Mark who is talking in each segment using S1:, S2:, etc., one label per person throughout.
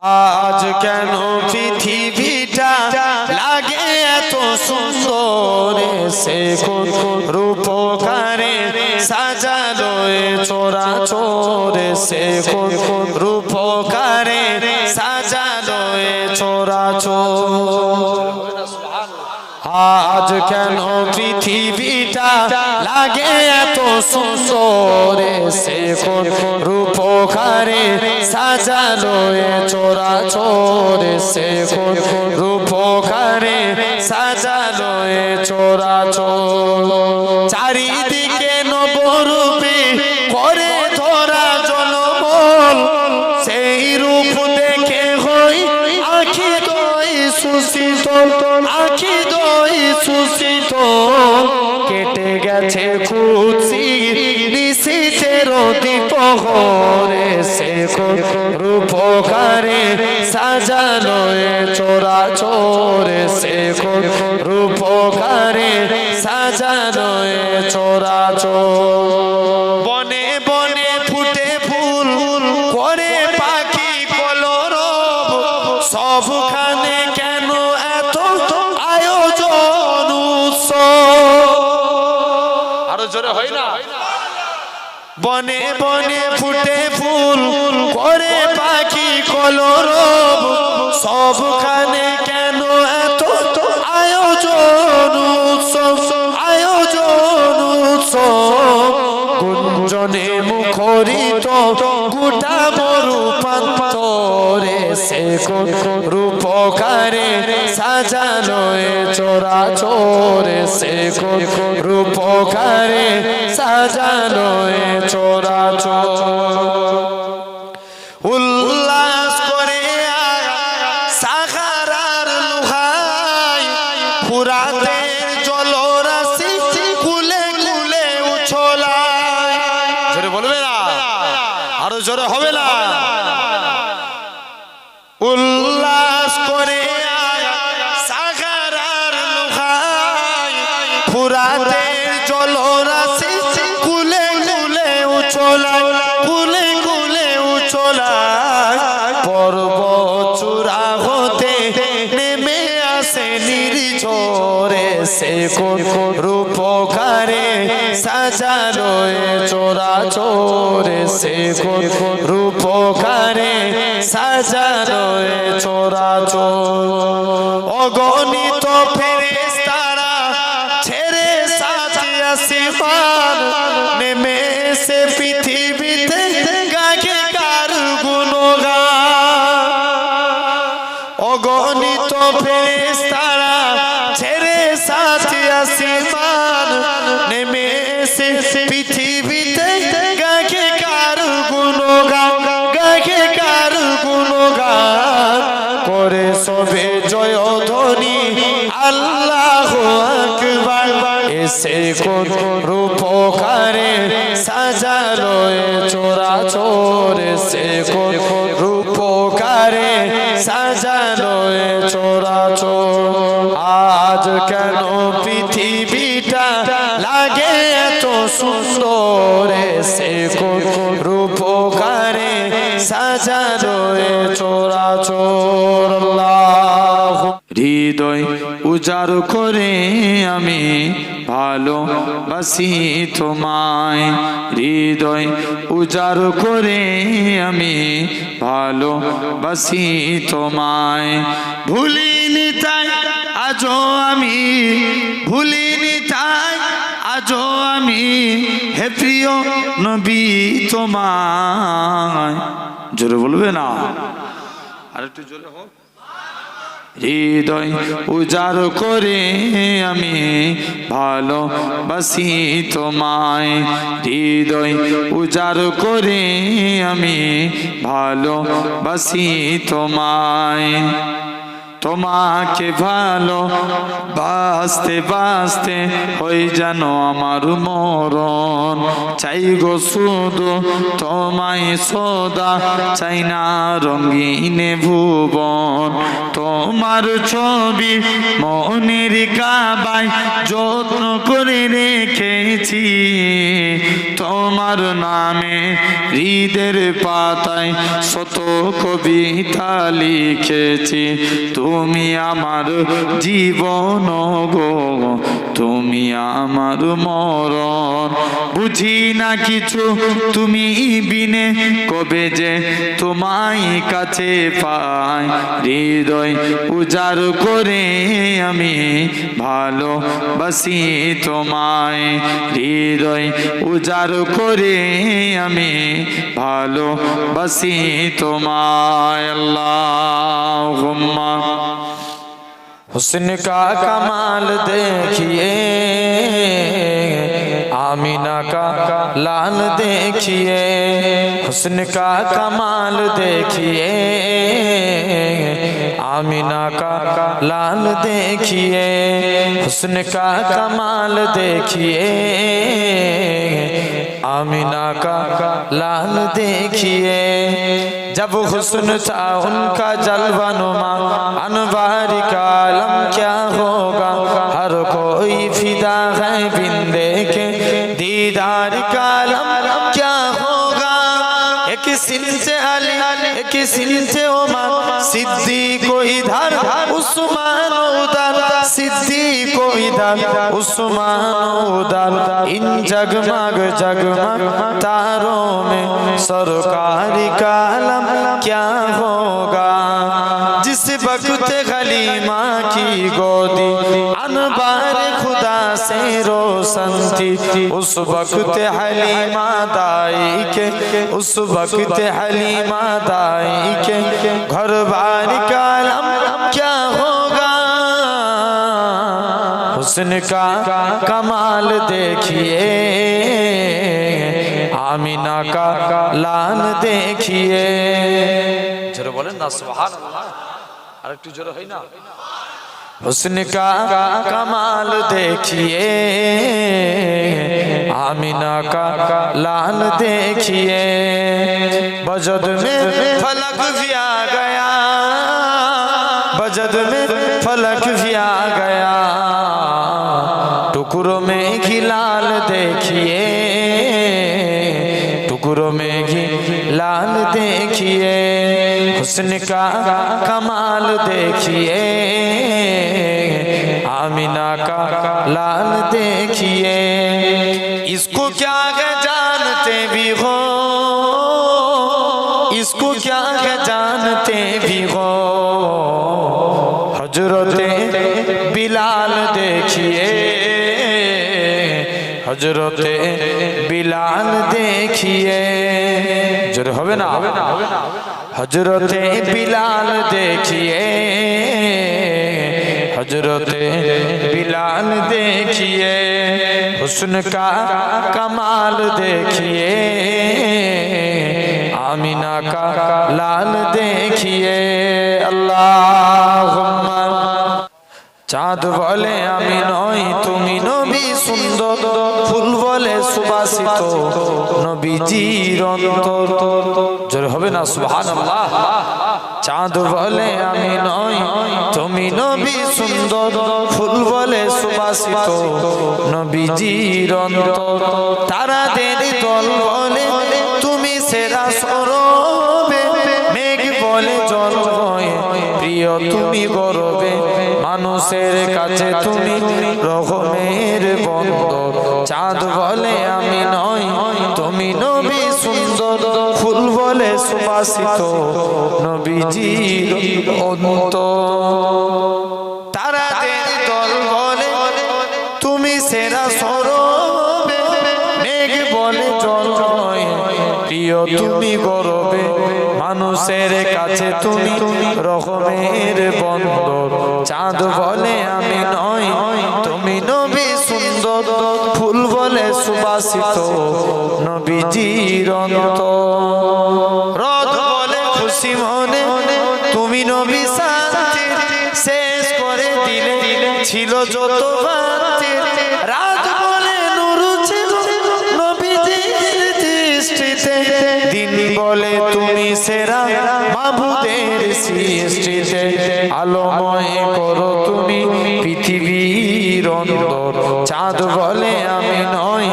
S1: আজ কেন পৃথিবীটা লাগে এত সুন্দর, সে কোন রূপকারে সাজালো এ চরাচর, সে কোন রূপকারে সাজালো এ চরাচর। আজ কেন পৃথিবীটা লাগে এত সুন্দর, সে কোন রূপকারে সাজালো এ চরাচর, সে কোন রূপকারে সাজালো এ চরাচর। চারিদিকে নবরূপে করে ধরা জনমল, সেই রূপ দেখে হই আখি দই সুশীতল, আখি দই সুশীতল। কেটে গেছে কুৎসিত নিশীথের দ্বিপ্রহরে, সে কোন রূপকারে সাজালো এ চরাচর, সে কোন রূপকারে সাজালো এ চরাচর। বনে বনে ফুটে ফুল করে পাখি কলরব, সবখানে কেন এত আয়োজন উৎসব। আরো জোরে হয় না? বনে বনে ফুটে ফুল করে পাখি কলরব, সবখানে কেন এত আয়োজন উৎসব, আয়োজন উৎসব। গুঞ্জনে মুখরিত গোটা মরু প্রান্তরে, সে কোন রূপকারে সাজালো এ চরাচর, সে কোন রূপকারে সাজালো এ চরাচর। উল্লাস করে সাগরার লোহাই, ফুরাতের জলরাশি কুলে কুলে উছলায়। জোরে বলবে না? আরো জোরে হবে না? উল্লাস করে সাগরার লোহাই, ফুরাতের জলরাশি কুলে কুলে উছলায়, কুলে কুলে উছলায়। পর্বত চূড়া হতে নেমে আসে নির্ঝরে, সে কোন রূপকারে সাজালো এ চরাচর, সে কোন রূপকারে সাজালো এ চরাচর। অগণিত ফেরেশতারা ছেড়ে সাথে আসমান, নেমে এসে পৃথিবীতে গাকে কার গুণগান। অগণিত ফেরেশতারা ছেড়ে সাথে আসমান, নেমে এসে পৃথিবীতে গাকে কার গুণগান, গাকে কার গুণগান। করে সবে জয়ধ্বনি আল্লাহু আকবার, এসে কোন রূপকারে সাজালো এ চরাচর, সে কোন রূপকারে সাজালো এ চরাচর। আজ কেন পৃথিবীটা লাগে এত সুন্দর, সে কোন রূপকারে সাজালো এ চরাচর। হৃদয় উজাড় করে আমি ভালোবাসি তোমায়, হৃদয় উজাড় করে আমি ভালোবাসি তোমায়। ভুলিনি তাই আজও আমি, ভুলিনি তাই আজও আমি, হে প্রিয় নবী তোমায়। জোরে বলবে না? আর একটু জোরে হোক। হৃদয় উজাড় করে আমি ভালোবাসি তোমায়, হৃদয় উজাড় করে আমি ভালোবাসি তোমায়। তোমাকে ভালো বাসতে বাসতে হই যেন আমার মরণ। চাই গো শুধু তোমায় সদা, চাই না রঙিনে ভুবন। তোমার ছবি মনের কাবায় যত্ন করে রেখেছি, তোমার নামে হৃদের পাতায় শত কবিতা লিখেছি। তুমি আমার জীবন গো, তুমি আমার মরণ। বুঝি না কিছু তুমি বিনে, কবে যে তোমায় কাছে পাই। হৃদয় উজাড় করে আমি ভালোবাসি তোমায়, হৃদয় উজাড় করে আমি ভালোবাসি তোমায়। আল্লাহুম্মা हुस्न का कमाल देखिए, आमीना का लाल देखिए। हुस्न का कमाल देखिए, आमीना का लाल देखिए। हुस्न का कमाल देखिए, आमीना का लाल देखिए। जब हुस्न था उनका जलवा नुमा, अनवार का आलम क्या होगा। हर कोई फिदा है बिन देखे, दीदार का आलम क्या होगा। एक सिन से अली, एक सिन से उमर, सिद्दीक को इधर उस्मान उधर, सिद्दीक को इधर उस्मान उधर। इन जगमग जगमग तारों में सरकार का आलम क्या होगा। जिस वक्त हलीमा की गोदी अनबार खुदा से रोशन थी, उस वक्त हलीमा दाई के, उस वक्त हलीमा दाई के घर बार का आलम क्या होगा। हुस्न का कमाल देखिए, आमीना का लाल देखिए। जरा बोलें ना सुभान अल्लाह, और एक जोर है ना। हुस्न का कमाल देखिए, आमीना का लाल देखिए। बजद में फलक भी आ गया, बजद में फलक भी आ गया। टुकड़ों में घी लाल देखिए, टुकड़ों में घी लाल देखिए। हुस्न का कमाल देखिए, आमीना का लाल देखिए। इसको क्या है जानते भी हो, इसको क्या है जानते भी हो। हजरते बिलाल देखिए, हजरते बिलाल देखिए। जरूर होवे ना, हजरते बिलाल देखिए, हजरते बिलाल देखिए। हुस्न का कमाल देखिए, आमीना का लाल देखिए। अल्लाहुम्मा। चाँद बोले আমি নই তুমি নবী সুন্দর, ফুল বলে সুবাসিত নবীজির অন্তর। জোরে হবে না সুবহানাল্লাহ। চাঁদ বলে আমি নই তুমি নবী সুন্দর, ফুল বলে সুবাসিত নবীজির অন্তর। তারাদের দল বলে তুমি সেরা সরবে, মেঘ বলে জল হয়ে প্রিয় তুমি গরবে। মানুষের কাছে তুমি রহমের বন্দর। চাঁদ বলে আমি নই তুমি নবী সুন্দর, ফুল বলে সুবাসিত নবীজির অন্তর। তারাদের দল বলে তুমি সেরা সরবে, মেঘ বলে জল হয়ে প্রিয় তুমি গরবে। মানুষের কাছে তুমি রহমের বন্দর। চাঁদ বলে আমি নই তুমি নবী সুন্দর, ফুল বলে সুবাসিত নবীজির অন্তর। রোদ বলে খুশি মনে তুমি নবী শান্তির ছিল যত বাতিল, রাত বলে নূর ছিল নবীজির দৃষ্টিতে, দিন বলে তুমি সেরা মাবুদের সৃষ্টিতে, আলোময় করো তুমি পৃথিবীর অন্তর, চাঁদ বলে আমি নয়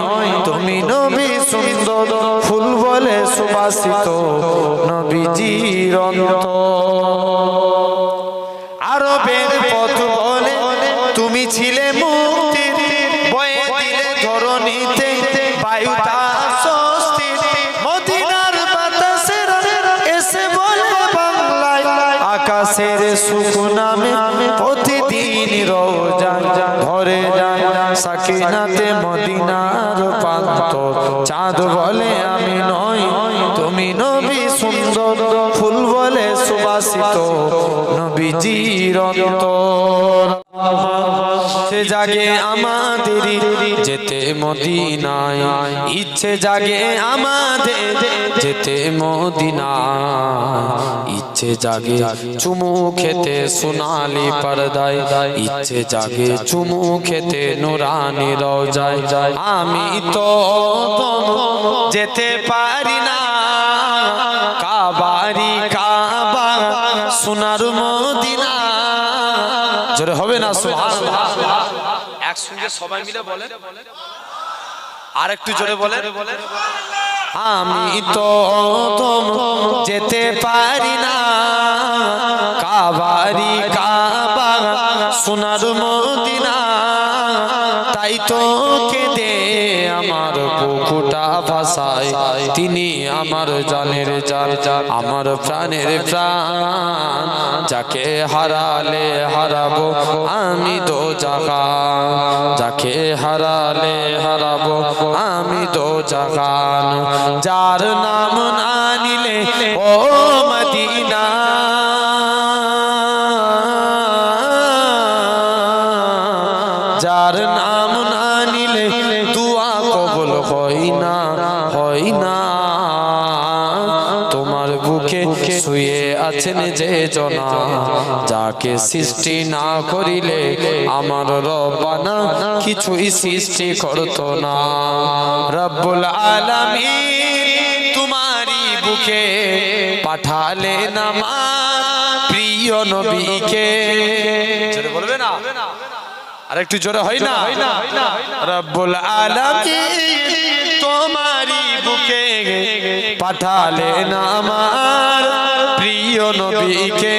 S1: তুমি নবী সুন্দর, ফুল বলে সুবাসিত নবীজির অন্তর, আরবের পথ বলে তুমি ছিলে মুক্তি, বয়ে দিলে ধরণীতে বায়ুটা স্বস্তি, মদিনার বাতাসের এসে বলে বাংলায়, আকাশের সুখ নামে প্রতিদিন রোজা ধরে যায়, সাকিনাতে মদিনার প্রান্তর, চাঁদ বলে আমি নই তুমি নবী সুন্দর, ফুল বলে সুবাসিত নবীজির অন্তর, ইচ্ছে জাগে আমাদের যেতে মদিনায়, ইচ্ছে জাগে আমাদের যেতে মদিনায়, ইচ্ছে জাগে চুমু খেতে সোনালি পর্দায়, ইচ্ছে জাগে চুমু খেতে নুরানি রওজায়, আমি তো যেতে পারি না কাবারি কাবা সোনার মদিনা, জোরে হবে না সুবহানাল্লাহ, একসঙ্গে সবাই মিলে বলে, আর একটু জোরে বলে, আমি তো যেতে পারি না কাবারি কাবা সোনার মদিনা, তাই তো কেঁদে আমার বুকুটা ভাসায়, তিনি আমার জানের জান, আমার প্রাণের প্রাণ, যাকে হারালে হারাবো আমি দো জাহান, যাকে হারালে হারাবো আমি দো জাহান, যার নাম না নিলে ও মদিনা, যার নাম না নিলে দুয়া কবুল হয় না, হয় না, তোমার বুকে শুয়ে আছেন যে জনা, যাকে সৃষ্টি না করিলে আমার রব্বানা কিছুই সৃষ্টি করতো না, রব্বুল আলামিন তোমারই বুকে পাঠালেন আমার প্রিয় নবীকে, বলবে না আর একটু জোরে হয় না, রব্বুল আলামিন তোমারই বুকে পাঠালেন আমার প্রিয় নবীকে,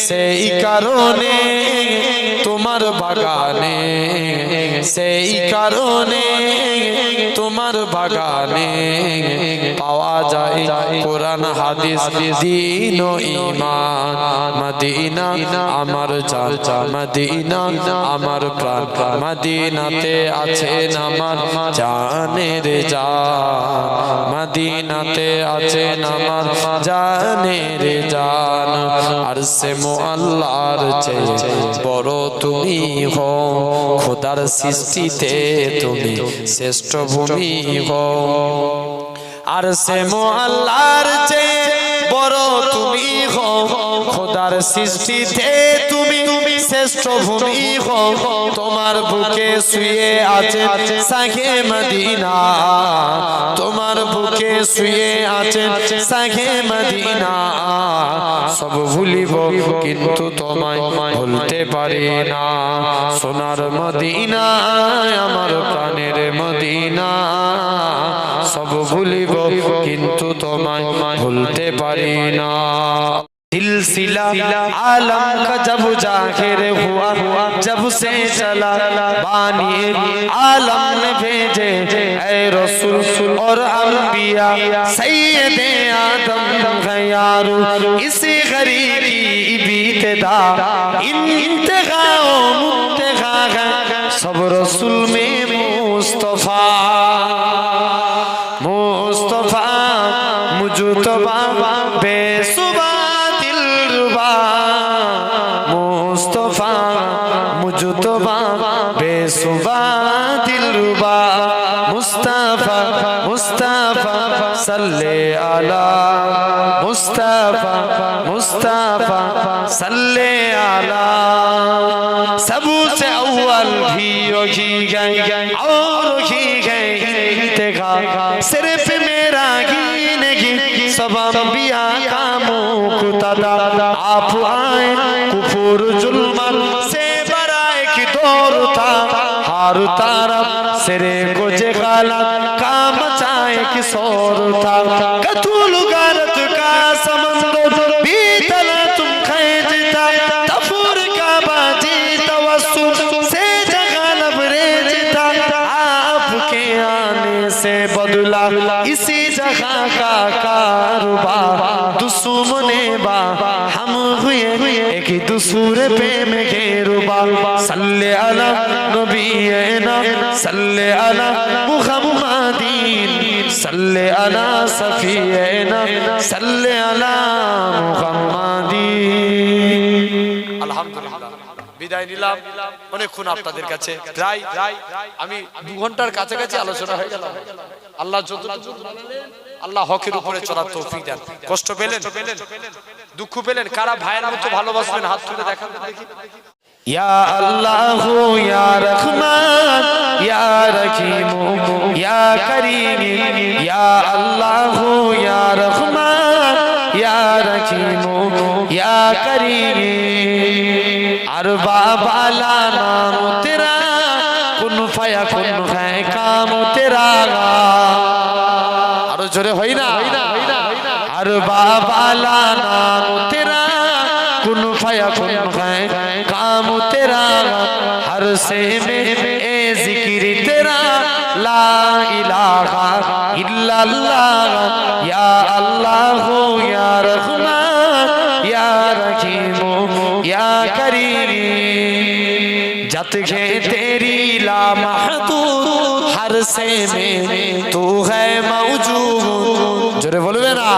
S1: সেই কারণে তোমার বাগানে, সেই কারণে তোমার বাগানে পাওয়া যায় কোরআন হাদিস দ্বীন ও ঈমান, মদিনা আমার জান, মদিনা আমার প্রাণ, মদিনাতে আছেন আমার জানের জান, মদিনাতে আছেন আমার জানের জান, আরশে মুআল্লার চেয়ে বড় তুমি হো, খোদার সৃষ্টিতে তুমি শ্রেষ্ঠ ভূমি হো, আরশে মুআল্লার চেয়ে বড় তুমি হো, খোদার সৃষ্টিতে তুমি শ্রেষ্ঠ ভূমি হো, তোমার বুকে শুয়ে আছে সাগে মদিনা, তোমার বুকে শুয়ে আছে সাগে মদিনা, সব ভুলিব কিন্তু তোমায় ভুলতে পারি না, সোনার মদিনা আমার প্রাণের মদিনা, সব ভুলিব কিন্তু তোমায় ভুলতে পারি না, सिलसिला आलम का जब जाहिर हुआ, जब से चला बानी आलम ने भेजे ऐ रसूल और अंबिया, सैयदे आदम है यारो इसी गरीब की इब्तिदा, इंतहा मुंतहा सब रसूल में मुस्तफा, मुस्तफा मुजतबा बेसुबा दिलरुबा, मुस्तफा मुजतबा बेसुबा दिलरुबा, मुस्तफा मुस्तफा सल्ले अला, मुस्तफा मुस्तफा सल्ले अला, सबसे आप आए कुफुर जुल्मत से बराए की दौर था हार तारा सिरे को जगाला काम मचाए की शोर था कतूल गारत का समंदर बीतल तुम खैजता तफूर का बाजी तवस्सुल से जगा लबरेजता आपके आने से बदला इसी जगह का कारोबार दुश्मने बा हम हुए एक दूसरे पे में गेरुबा सल्ले अला नबीना सल्ले अला मुहम्मदीन सल्ले अला सफीना सल्ले अला मुहम्मदीन। আলহামদুলিল্লাহ বিদায় নিলাম অনেকক্ষণ আপনাদের কাছে প্রায় আমি 2 ঘন্টার কাছাকাছি আলোচনা হয়ে গেল। আল্লাহ যতটুকু আল্লাহ হকের উপরে চলার তৌফিক দেন। কষ্ট পেলেন দুঃখ পেলেন কারা ভাইয়ের মতো ভালোবাসবেন হাত তুলে দেখান দেখি। ইয়া আল্লাহ ইয়া রহমান ইয়া রহিম ইয়া করিম ইয়া আল্লাহ ইয়া রহমান ইয়া রহিম ইয়া করিম अरबा बाला नाम तेरा कुन फया कुन है काम तेरा आरो जोरे होई ना अरबा बाला नाम तेरा कुन फया कुन है काम तेरा हर से में ए जिक्र तेरा ला इलाहा इल्लल्लाह या अल्लाह या रहमान या रहीम या करीम जत है तेरी ला महदूद हर से में तू है मौजूद जोरे बोलबे ना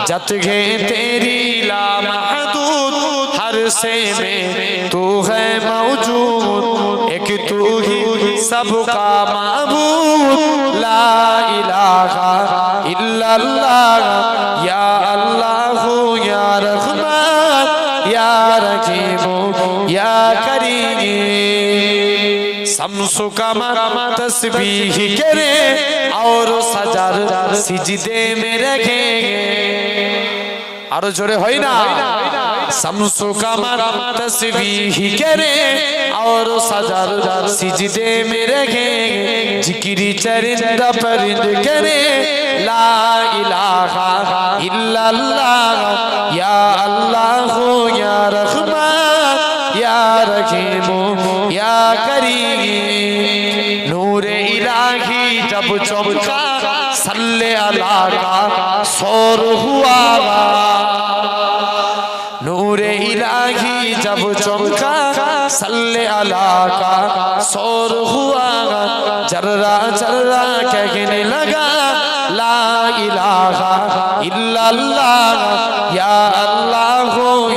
S1: जत है तेरी ला महदूद हर से में तू है मौजूद एक तू ही सबका माबूद ला इलाहा इल्लल्लाह या अल्लाह या रहमान या रहीम या करीम शम्सु कमर तस्बीह करे और सजर सिजदे में रखेंगे आरो जोरे होई ना शम्सु कमर तस्बीह करे और सजर सिजदे में रखेंगे जिक्री चरिंदा परिंद करे ला इलाहा इल्लल्लाह या अल्लाह या रहमान या रहीम या करीम नूर इलाही जब चमका सल्ले अला का शोर हुआ नूर इलाही जब चमका सल्ले अला का शोर हुआ जर्रा जर्रा कहने लगा ला इलाहा इल्लल्लाह या अल्लाह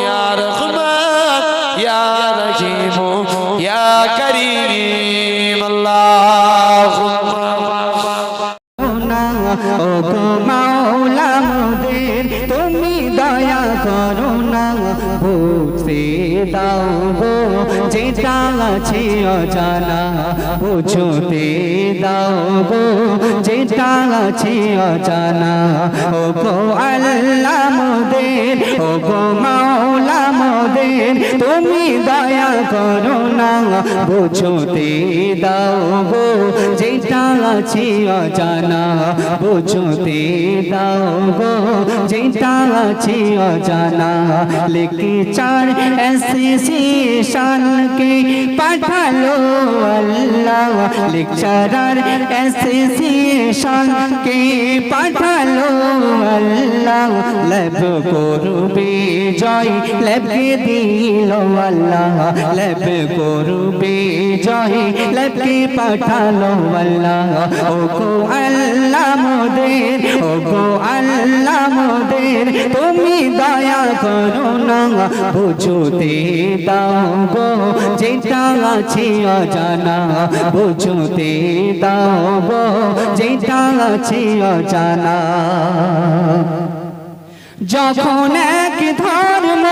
S1: या रहमान या रहीम या करीम अल्लाहुम्मा
S2: ओ गो मौला मोদের তুমি দয়া করো না বুঝতে দাও গো যেটা আছে অজানা বুঝতে দাও গো যেটা আছে অজানা ও গো আল্লাহ মোদের ও গো মৌলা মোদের তুমি দয়া করো না বুঝতে দাও গো যেটা আছে অজানা বুঝতে দাও গো যেটা আছে অজানা लेके चार ऐसे शान के पढ़ालो अल्लाह लेक्चरर ऐसे शान के पढ़ालो अल्लाह लब করবে জয় লেবকে দিল আল্লাহ लब করবে জয় লেবকে পাঠালো আল্লাহ ও গো আল্লাহ মোদের ও গো আল্লাহ মোদের তুমি দয়া করো না বুঝতে দাও গো যেটা আছে অজানা বুঝতে দাও গো যেটা আছে অজানা যখন এক ধর্ম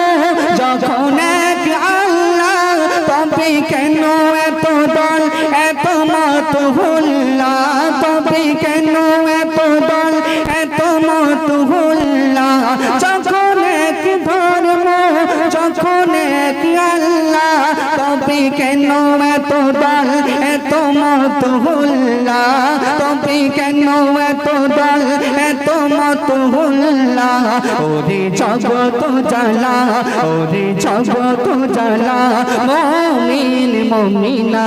S2: যখন এক আল্লাহ তবে কেন এত দল এত মত হুল্লা তবে কেন এত দল এত মত হুল্লা যখন এক ধর্ম কেন এত দল এত মত হুল্লা তবে কেন এত দল এত মত হুল্লা ওরে জগত জ্বালা ওরে জগত জ্বালা মুমিন মুমিনা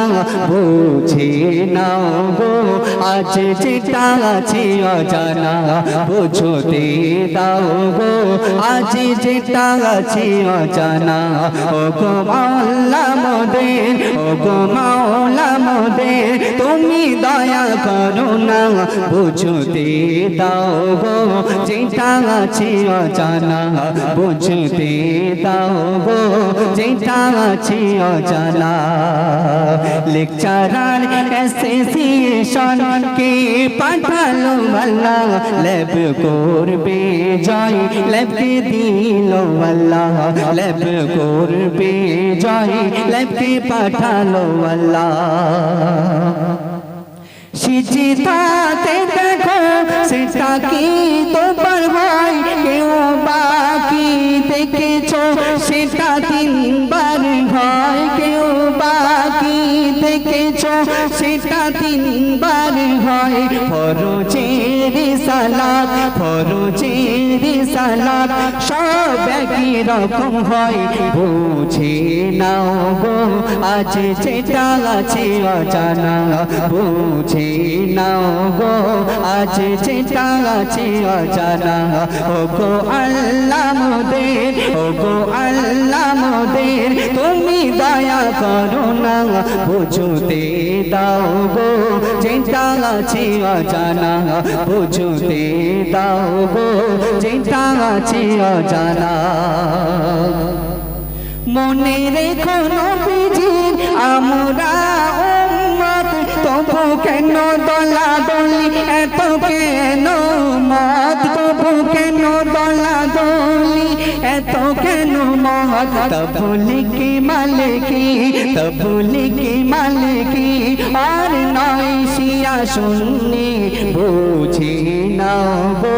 S2: বুঝে নাও গো আজ যেটা আছে অজানা বুঝতে দাও গো আজ যেটা আছে অজানা ও গো মাওলা মোদের ও গো মাওলা মোদের তুমি দয়া করো না বুঝতে দাও গো যেটা আছে অজানা বুঝতে দাও গো যেটা আছে অজানা লেকচারার অ্যাসোসিয়েশন কে পাঠালো আল্লাহ ল্যাব করবে জয় ল্যাবকে দিল আল্লাহ ল্যাব করবে জয় ল্যাবকে পাঠালো আল্লাহ সিজদাতে দেখো সেটা কি তোমার ভাই কেউ বাকি দেখেছো সেটা তিনবার হয় কেউ বাকি দেখেছো সেটা তিনবার হয় ফরজের সালাত ফরজের সালাত সব একই রকম হয় বুঝে নাও গো আজ যেটা আছে অজানা বুঝে নাও গো আজ যেটা আছে অজানা ও গো আল্লাহ মোদের ও গো আল্লাহ মোদের তুমি দয়া করো না বুঝতে দাও গো যেটা আছে অজানা বুঝতে দাও গো যেটা আছে অজানা মনে রেখো নবীজির আমরা উম্মত তবু কেন দলাদলি এত কেন মত তবু কেন দলাদলি এত কেন মত তবলিকি মালিকি তবলিকি মালিকি আর নয় শিয়া সুন্নি বুঝি নাও গো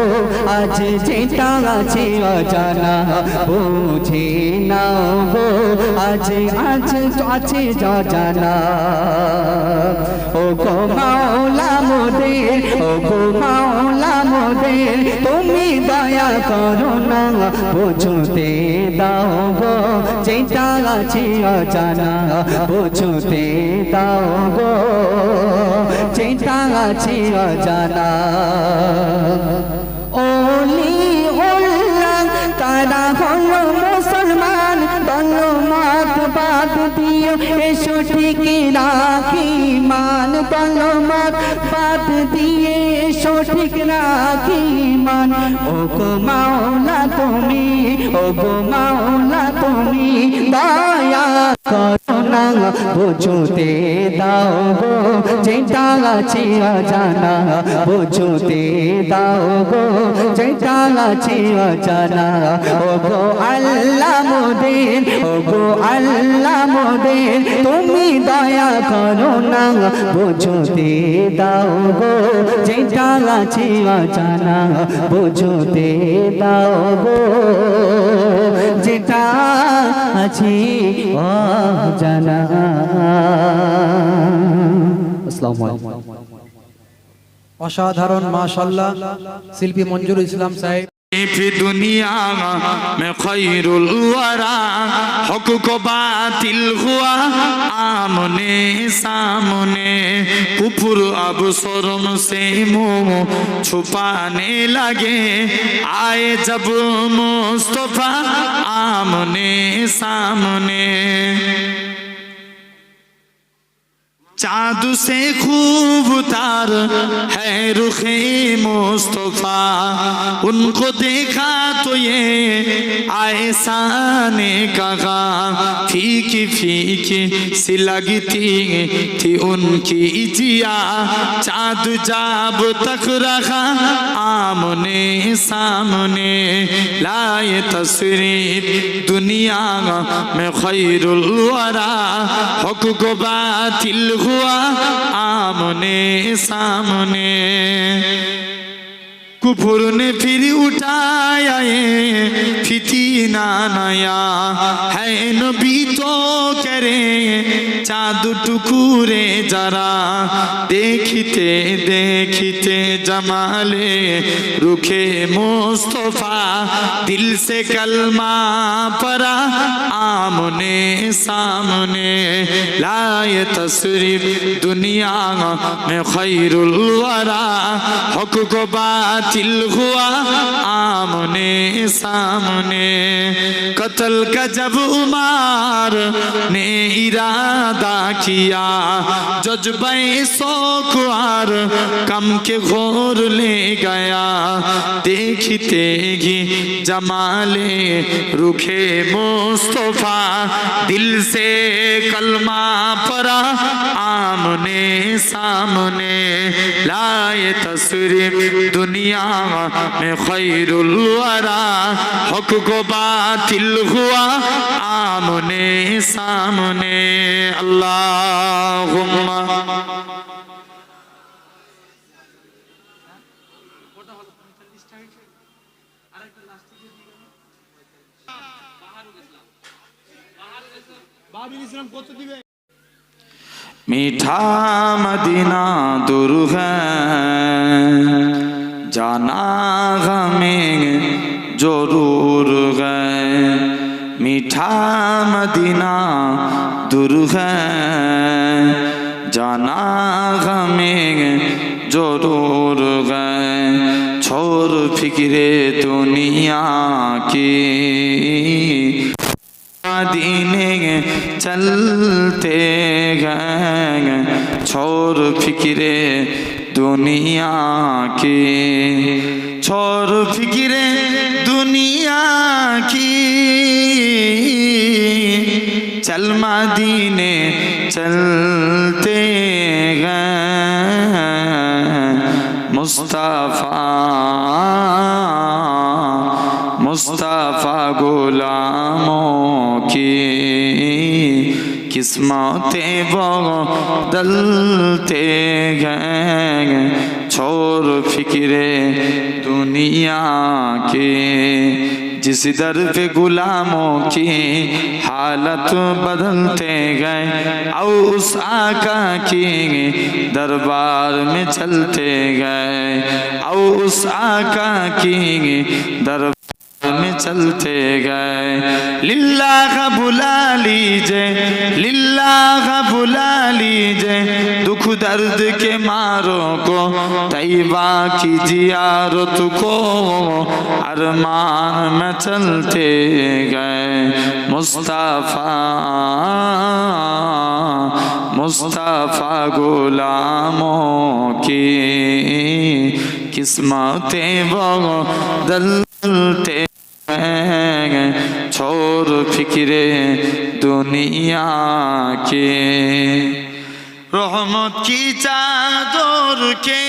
S2: আজ যেটা আছে অজানা বুঝি নাও গো আজ আজ আছে অজানা ও গো মাওলা মোদের ও গো মাওলা মোদের তুমি দয়া করো না বুঝতে দাও গো যেটা আছে অজানা বুঝতে দাও গো যেটা আছে অজানা ওলি উল্লাহ তারা হলো মুসলমান দলমত বাদ দিও এসো ঠিক রাখি মান দলমত বাদ দিয়ে এসো ঠিক রাখি মান ও গো মাওলা তুমি ও গো মাওলা তুমি দয়া করো না বুঝতে দাও গো যেটা আছে অজানা বুঝতে দাও গো যেটা আছে অজানা ও গো আল্লাহ মোদের ও গো আল্লাহ মোদের তুমি দয়া করো না বুঝতে দাও গো যেটা আছে অজানা বুঝতে দাও গো যেটা আছে অজানা আসসালামু আলাইকুম
S3: অসাধারণ মাশাআল্লাহ শিল্পী মঞ্জুরুল ইসলাম সাহেব
S1: फी दुनिया में खैरुल वरा हक को बातिल हुआ आमने सामने कुफर अब शर्म से मुंह छुपाने लगे आए जब मुस्तफा आमने सामने चाँद से खूब तार है रुखे मुस्तफा उनको देखा तो ये ऐसा ने कहा फीकी फीकी सी लगती थी उनकी जिया चाँद जब तक रखा आमने सामने लाए तस्वीर दुनिया में खैरुल वरा हक को बातिल हुआ आमने सामने कुफर ने फिर उठाया फिtina नया है नबी तो करे দুটুকুরে যারা দেখিতে দেখিতে জামালে रुखे मुस्तफा दिल से कलमा परा आमने सामने लाए तशरीफ दुनिया में खैरुल वरा हक को बातिल हुआ आमने सामने कत्ल का जब उमर ने इरादा किया जज्बे शौक़ कम के घोर ले गया देखते ही जमाले रुखे मुस्तफा दिल से कलमा परा आमने सामने लाए तशरीफ दुनिया में खैरुल वरा हक को बातिल हुआ आमने सामने अल्लाहुम्मा मीठा मदीना दूर है जाना हमें जरूर है मीठा मदीना दूर है जाना हमें जरूर है छोड़ फिक्रे दुनिया की दीने चलते गए छोड़ फिक्रे दुनिया की छोड़ फिक्रे दुनिया की चल मदीने चलते गए मुस्तफा मुस्तफा गुलामों की किस्मतें बदलते गए छोड़ फिक्रे दुनिया के जिस दर पे गुलामों की हालत बदलते गए और उस आका की दरबार में चलते गए और उस आका की दरबार में चलते गए लिल्लाह बुला लीजिए दुख दर्द के मारों को तैबा की जियारत को अरमान में चलते गए मुस्तफा गुलामों की किस्मतें बदलते छोड़ फिक्रे दुनिया के रहमत की चादर के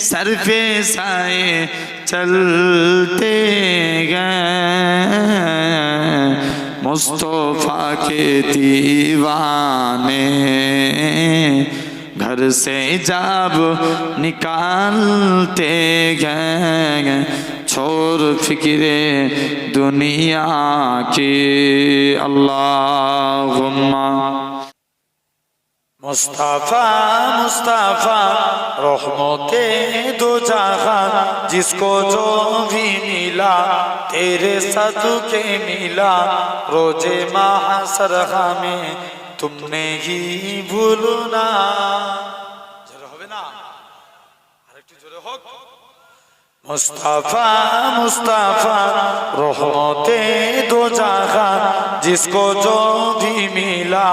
S1: सर पे साए चलते गए मुस्तफा के दीवाने घर से जब निकालते गए छोड़ फिक्रे दुनिया की अल्लाहुम्मा मुस्तफा मुस्तफा रहमते दो जहां जिसको जो भी मिला तेरे सदके मिला रोजे महशर में तुमने ही भूलना जरा होवे ना আরেকটু জোরে হোক मुस्तफा मुस्तफा रहमते दो जहां जिसको जो भी मिला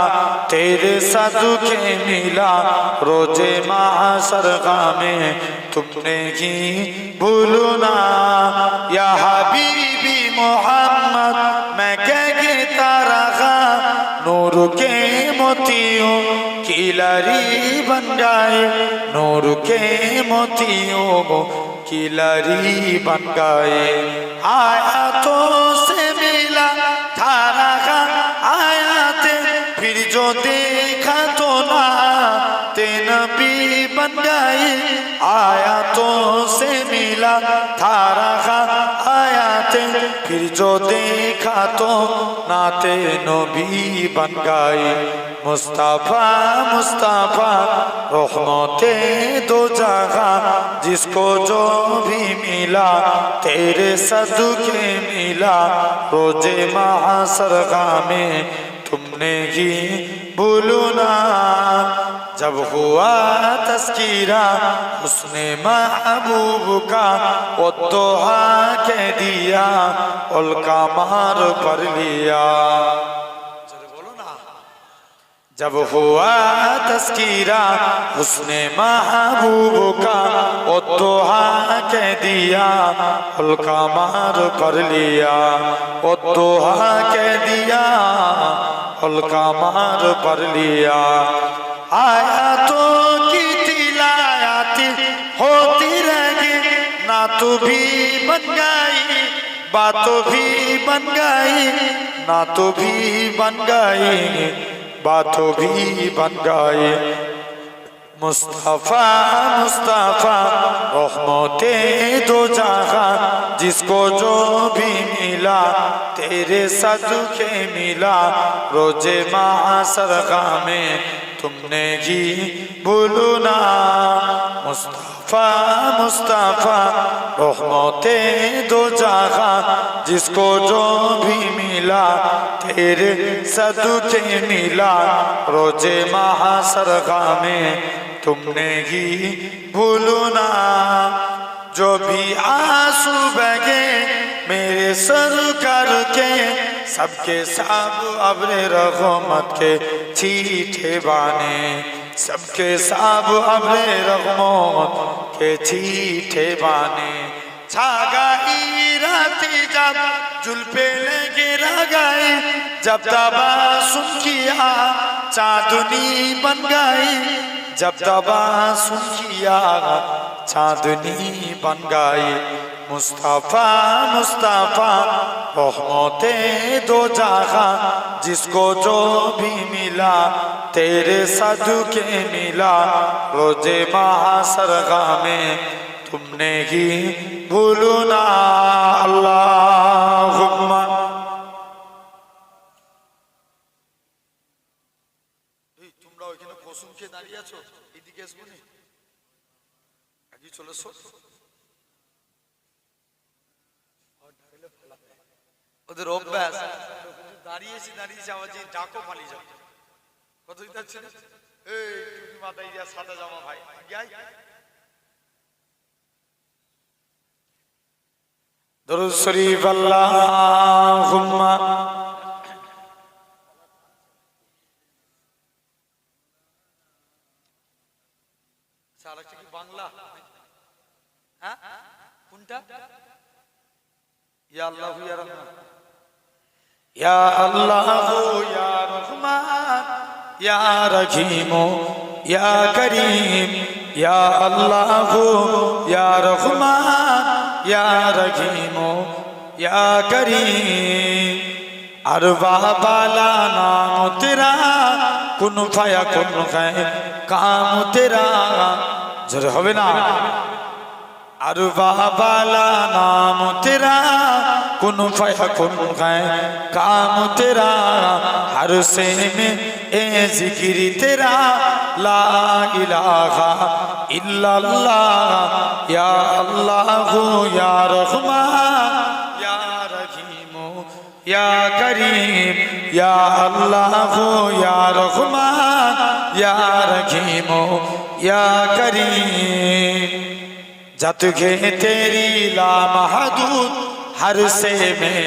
S1: तेरे सदके मिला रोजे महशर में तुमने ही भूलना या हबीबी मोहम्मद मैं कहता रहा नूर के मोतियों की लरी बन गए नूर के मोतियों की लरी बन गए आयातों से मिला था रहा आयाते फिर जो देखा तो ना ते नबी बन गए आयातों से मिला था रहा आयाते आते फिर जो देखा तो नाते नबी बन गए मुस्तफा मुस्तफा रहमते दो जगह जिसको जो भी मिला तेरे सदके मिला रोजे महाशर में तुमने ही भूलू ना जब हुआ तस्कीरा उसने महबूब का वो दोहा कह दिया उल्का मार पर लिया बोलो ना जब हुआ तस्कीरा उसने महबूब का वो दोहा कह दिया उल्का मार पर लिया वो दोहा कह दिया उल्का मार पर लिया आयातों की तिलायाती होती रही ना तू भी बन गई बातों भी बन गई ना तू भी बन गई बातों भी बन गई मुस्तफा मुस्तफा रहमते दो जहां जिसको जो भी मिला तेरे सदके मिला रोजे महाशर में तुमने ही भूलू ना मुस्तफा मुस्तफा रहमते दो जहां जिसको जो भी मिला तेरे सदके मिला रोजे महाशर में तुमने ही भूलू ना जो भी आंसू बगे मेरे सर करके सबके सब अब्रे रहमत के छीठे बाने सबके सब अब्रे रहमत के छीठे बाने छा गई राती जब जुल्फे लगे गई जब दबा सुन किया चांदनी बन गई जब दबा सुन किया चांदनी बन गई मुस्तफा मुस्तफा रहमते दो जहां जिसको जो भी मिला तेरे सदके मिला रोजे महाशर में तुमने ही भूलू ना अल्लाहुम्मा তোমরা ওইখানে কসম খেয়ে দাঁড়িয়ে আছো এদিকে আসবো নি আগে চলেছো ওদের অভ্যাস দাঁড়িয়েছি আবার যে ডাকো পালিয়ে যাবে কত দিতে এই টুপি মাথায় দিয়া সাদা জামা ভাই যাই দরুদ শরীফ আল্লাহুম্মা সারাটা কি বাংলা হ্যাঁ কোনটা ইয়া আল্লাহু ইয়া রহমান ইয়া আল্লাহু ইয়া রহমান ইয়া রহিম ইয়া করিম ইয়া আল্লাহু ইয়া রহমান ইয়া রহিম ইয়া করিম अरवा बाला नाम तेरा कुन फाया कुन है काम तेरा जर होवे ना अरवा बाला नाम तेरा कुन फाया कुन है काम तेरा हर से में ए जिक्र तेरा ला इलाहा इल्लल्लाह या अल्लाह या रहमान या रहीम या करीम या अल्लाह या रहमान या रहीम या करीम जत गे तेरी ला महदूद हर से में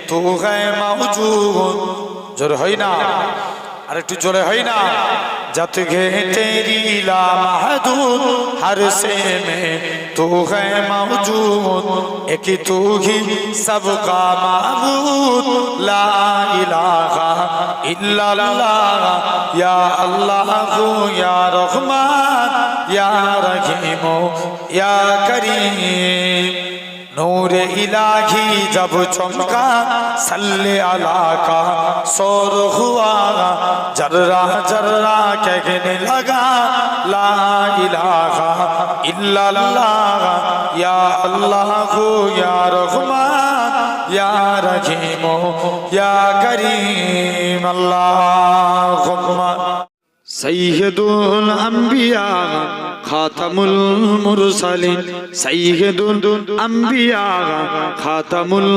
S1: तू है मौजूद जोर होई ना अरे तू जोरे होई ना जत गे तेरी ला महदूद हर से में तू है मौजूद एक तू ही सबका माबूद ला इलाहा इल्लल्लाह या अल्लाह या रहमान या रहीम या करीम नूर इलाही जब चमका सल्ले अला का शोर हुआ जर्रा जर्रा कहने लगा ला इलाहा इल्लल्लाह या अल्लाह या रहमान या रहीम या करीम अल्लाहुम्मा सय्यदुल अंबिया खातमुल मुरसलिन सय्यदुल अंबिया खातमुल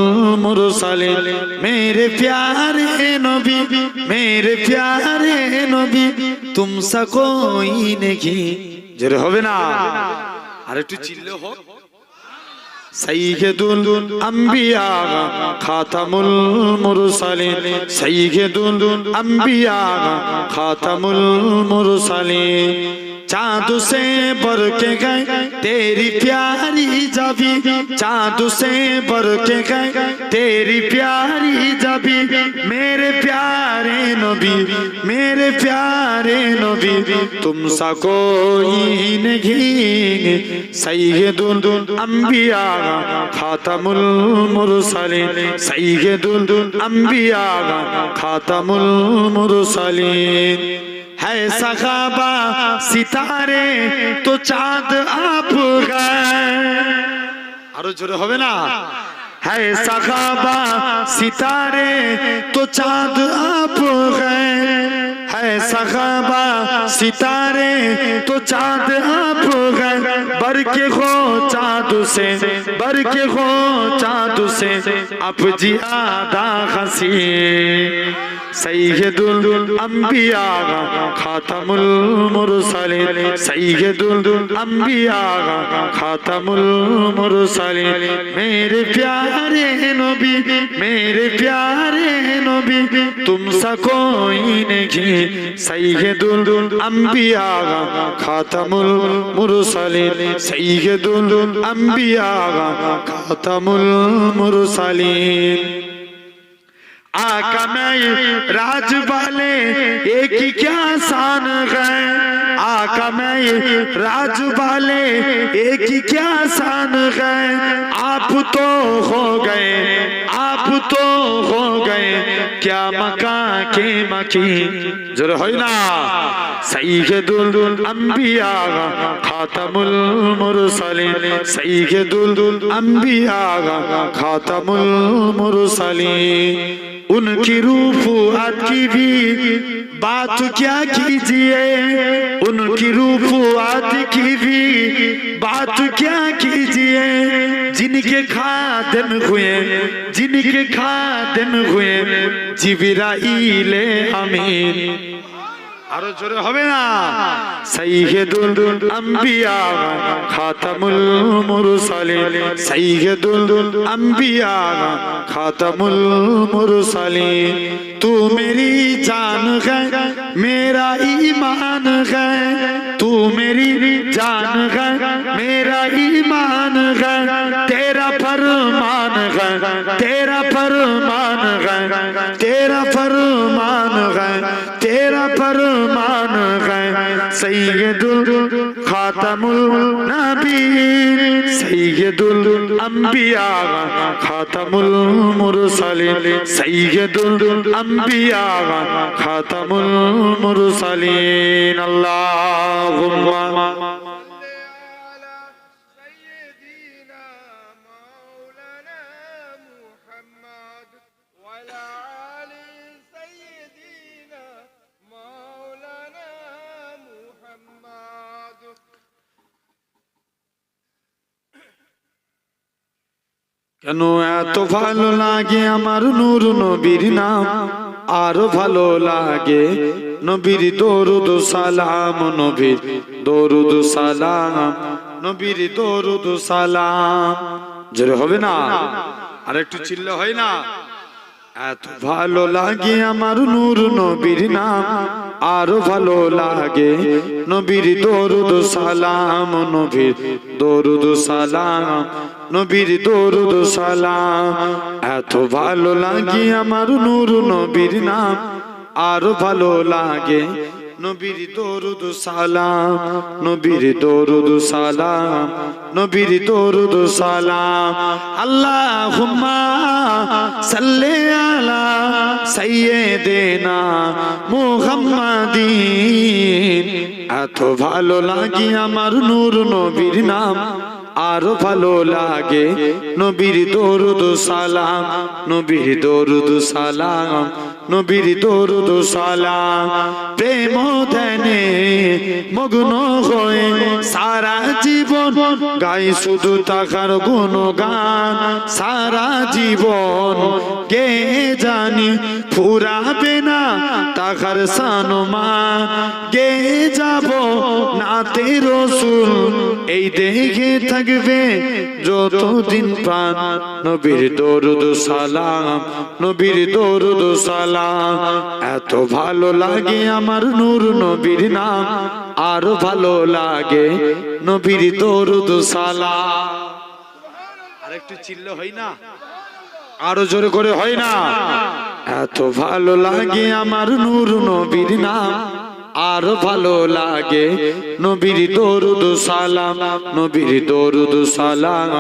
S1: मुरसलिन मेरे प्यारे नबी तुम सा कोई नहीं जरे होवे ना আর একটু চিল্লে হোক सय्यदुल अंबिया खातमुल मुरसलिन सय्यदुल अंबिया खातमुल मुरसलिन चाँद से बढ़ के गए तेरी प्यारी जाबी चाँद से बढ़ के गए तेरी प्यारी जाबी मेरे प्यारे नबी तुम सा कोई नहीं सय्यदुल अंबिया खातमुल मुरसलिन सय्यदुल अंबिया खातमुल मुरसलिन है सखाबा सितारे तो चाँद आप गए आरो जोरे होवे ना है सखाबा सितारे तो चाँद आप गए है सखाबा सितारे तो चाँद आप गए बर के हो चाँद से अब जियादा हंसी सय्यदुल अंबिया खातमुल मुरसलिन सय्यदुल अंबिया खातमुल मुरसलिन मेरे प्यारे नबी तुम सा कोई नहीं सय्यदुल अंबिया खातमुल मुरसलिन सय्यदुल अंबिया खातमुल मुरसलिन आका में राज वाले एक ही क्या शान है आका में राज वाले एक ही क्या शान है आप तो हो गए क्या मका के मकी जोर होई ना सय्यदुल अंबिया खातमुल मुरसलिन सय्यदुल अंबिया खातमुल मुरसलिन उनकी रूफात की भी बात क्या कीजिए उनकी रूफात की भी बात क्या कीजिए जिनके खादिम हुए जिब्राइल अमीन आरो जोरे होवे ना सय्यदुल अंबिया खातमुल मुरसलिन सय्यदुल अंबिया खातमुल मुरसलिन तू मेरी जान है मेरा ईमान है तू मेरी जान है मेरा ईमान है तेरा फरमान है तेरा फरमान है तेरा फरमान है तेरा फरमान है सय्यदुल खातमुल नबीन सय्यदुल अंबिया खातमुल मुरसलिन सय्यदुल अंबिया खातमुल मुरसलिन अल्लाहुम्मा কেন এত ভালো লাগে আমার নূর নবীর নাম আরো ভালো লাগে নবীর দরুদ সালাম নবীর দরুদ সালাম নবীর দরুদ সালাম জোরে হবে না আর একটু চিল্লা হয় না এত ভালো লাগে আমার নূর নবীর নাম আরো ভালো লাগে নবীর দরুদ সালাম নবীর দরুদ সালাম নবীর দরুদ সালাম এত ভালো লাগে আমার নূর নবীর নাম আরো ভালো লাগে নবীর দরুদ সালাম নবীর দরুদ সালাম নবীর দরুদ সালাম আল্লাহুম্মা সাল্লি আলা সাইয়্যিদিনা মুহাম্মাদিন এত ভালো লাগে আমার নূর নবীর নাম আরো ভালো লাগে নবীর দরুদ সালাম নবীর দরুদ সালাম নবীর দরুদ সালাম প্রেম ধ্যানে মগ্ন হয়ে সারা জীবন গাই শুধু তাহার গুণগান সারা জীবন কে জানি ফুরাবে না তাহার সানমান গে যাব নাতে রসুল এই দেহে থাকবে যতদিন প্রাণ নবীর দরুদ সালাম নবীর দরুদ সালাম এত ভালো লাগে আমার নূর নবীর নাম আরো ভালো লাগে নবীর দরুদ সালাম আরেকটু চিল্লা হয় না আরো জোরে করে হয় না এত ভালো লাগে আমার নূর নবীর নাম আরো ভালো লাগে নবীর দরুদ সালাম নবীর দরুদ সালাম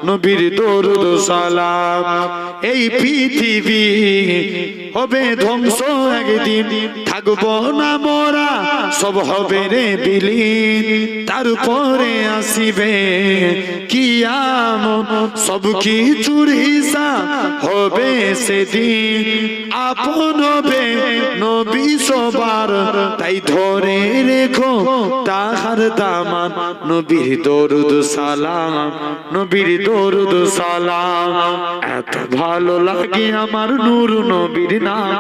S1: নবীর দরুদ সালাম এই পৃথিবী হবে ধ্বংস একদিন থাকবো না মোরা সব হবে রে বিলীন তারপরে আসিবে কিয়ামত সব কিছুর হিসাব হবে সেদিন আপন হবে নবী সবার তাই ধরে রেখো তাহার দামান নবীর দরুদ সালাম নবীর দরুদ সালাম এত ভালো লাগে আমার নূর নবীর নাম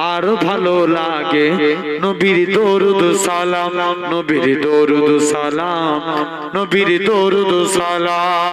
S1: আরো ভালো লাগে নবীর দরুদ সালাম নবীর দরুদ সালাম নবীর দরুদ সালাম